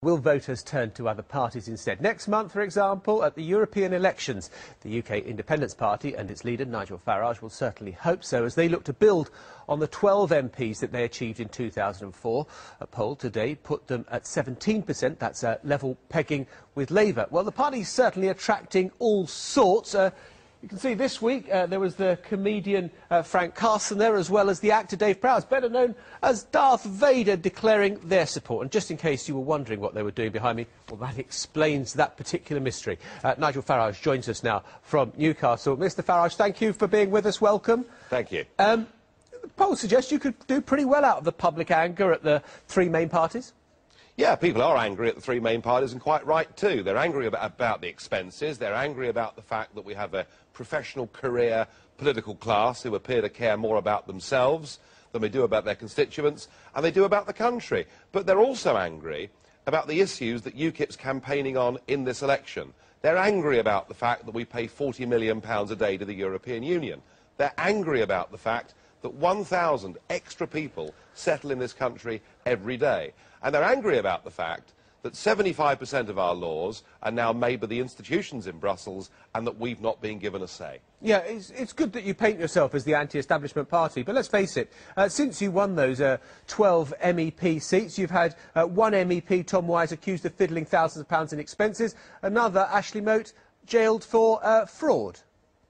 Will voters turn to other parties instead? Next month, for example, at the European elections, the UK Independence Party and its leader, Nigel Farage, will certainly hope so, as they look to build on the 12 MPs that they achieved in 2004. A poll today put them at 17%. That's a level pegging with Labour. Well, the party's certainly attracting all sorts. You can see this week there was the comedian Frank Carson there, as well as the actor Dave Prowse, better known as Darth Vader, declaring their support. And just in case you were wondering what they were doing behind me, well, that explains that particular mystery. Nigel Farage joins us now from Newcastle. Mr Farage, thank you for being with us. Welcome. Thank you. The poll suggests you could do pretty well out of the public anger at the three main parties. Yeah, people are angry at the three main parties, and quite right too. They're angry about the expenses, they're angry about the fact that we have a professional career political class who appear to care more about themselves than they do about their constituents, and they do about the country. But they're also angry about the issues that UKIP's campaigning on in this election. They're angry about the fact that we pay £40 million a day to the European Union. They're angry about the fact that 1,000 extra people settle in this country every day. And they're angry about the fact that 75% of our laws are now made by the institutions in Brussels and that we've not been given a say. Yeah, it's good that you paint yourself as the anti-establishment party, but let's face it, since you won those 12 MEP seats, you've had one MEP, Tom Wise, accused of fiddling thousands of pounds in expenses, another, Ashley Moat, jailed for fraud.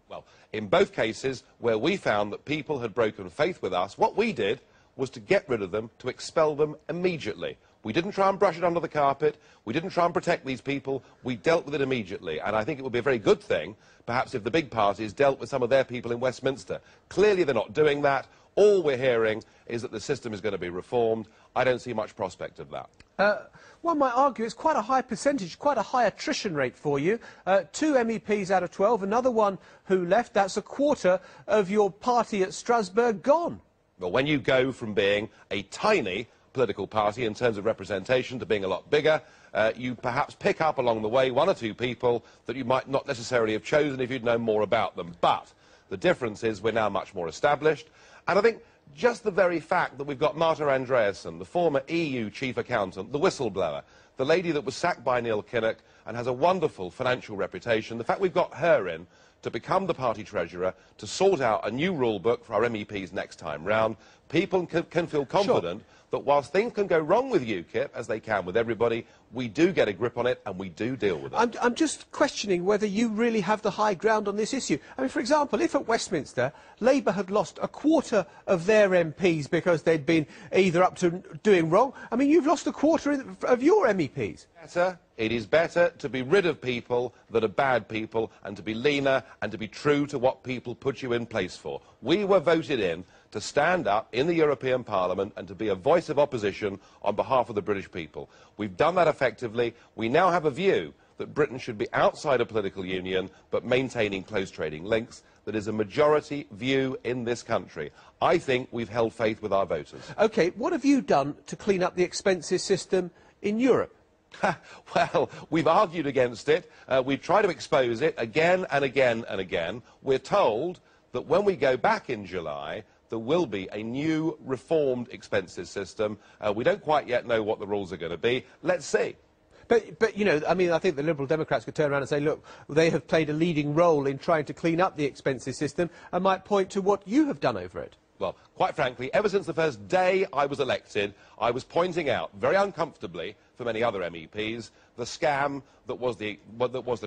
Well, in both cases where we found that people had broken faith with us, what we did was to get rid of them, to expel them immediately. We didn't try and brush it under the carpet. We didn't try and protect these people. We dealt with it immediately. And I think it would be a very good thing, perhaps, if the big parties dealt with some of their people in Westminster. Clearly they're not doing that. All we're hearing is that the system is going to be reformed. I don't see much prospect of that. One might argue it's quite a high percentage, quite a high attrition rate for you. 2 MEPs out of 12, another one who left. That's a quarter of your party at Strasbourg gone. Well, when you go from being a tiny political party in terms of representation to being a lot bigger, you perhaps pick up along the way one or two people that you might not necessarily have chosen if you'd known more about them. But the difference is we're now much more established. And I think just the very fact that we've got Marta Andreasen, the former EU chief accountant, the whistleblower, the lady that was sacked by Neil Kinnock and has a wonderful financial reputation, the fact we've got her in to become the party treasurer, to sort out a new rule book for our MEPs next time round, people can feel confident that whilst things can go wrong with UKIP, as they can with everybody, we do get a grip on it and we do deal with it. I'm just questioning whether you really have the high ground on this issue. I mean, for example, if at Westminster Labour had lost a quarter of their MPs because they'd been either up to doing wrong, I mean, you've lost a quarter of your MEPs. It is better to be rid of people that are bad people and to be leaner and to be true to what people put you in place for. We were voted in to stand up in the European Parliament and to be a voice of opposition on behalf of the British people. We've done that effectively. We now have a view that Britain should be outside a political union but maintaining close trading links. That is a majority view in this country. I think we've held faith with our voters. OK, what have you done to clean up the expenses system in Europe? Well, we've argued against it. We've tried to expose it again and again and again. We're told that when we go back in July, there will be a new reformed expenses system. We don't quite yet know what the rules are going to be. Let's see. But, you know, I mean, I think the Liberal Democrats could turn around and say, look, they have played a leading role in trying to clean up the expenses system and might point to what you have done over it. Well, quite frankly, ever since the first day I was elected, I was pointing out, very uncomfortably for many other MEPs, the scam that was the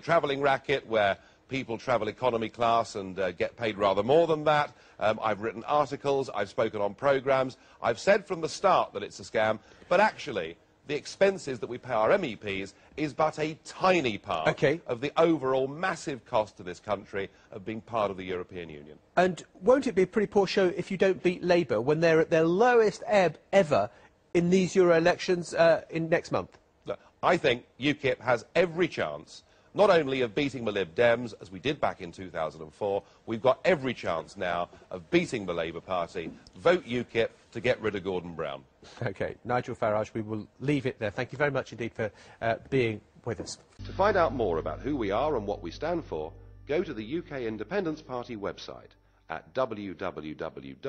travelling racket, where people travel economy class and get paid rather more than that. I've written articles, I've spoken on programmes, I've said from the start that it's a scam, but actually the expenses that we pay our MEPs is but a tiny part of the overall massive cost to this country of being part of the European Union. And won't it be a pretty poor show if you don't beat Labour when they're at their lowest ebb ever in these Euro elections in next month? Look, I think UKIP has every chance not only of beating the Lib Dems, as we did back in 2004, we've got every chance now of beating the Labour Party. Vote UKIP to get rid of Gordon Brown. OK, Nigel Farage, we will leave it there. Thank you very much indeed for being with us. To find out more about who we are and what we stand for, go to the UK Independence Party website at www.ukip.org.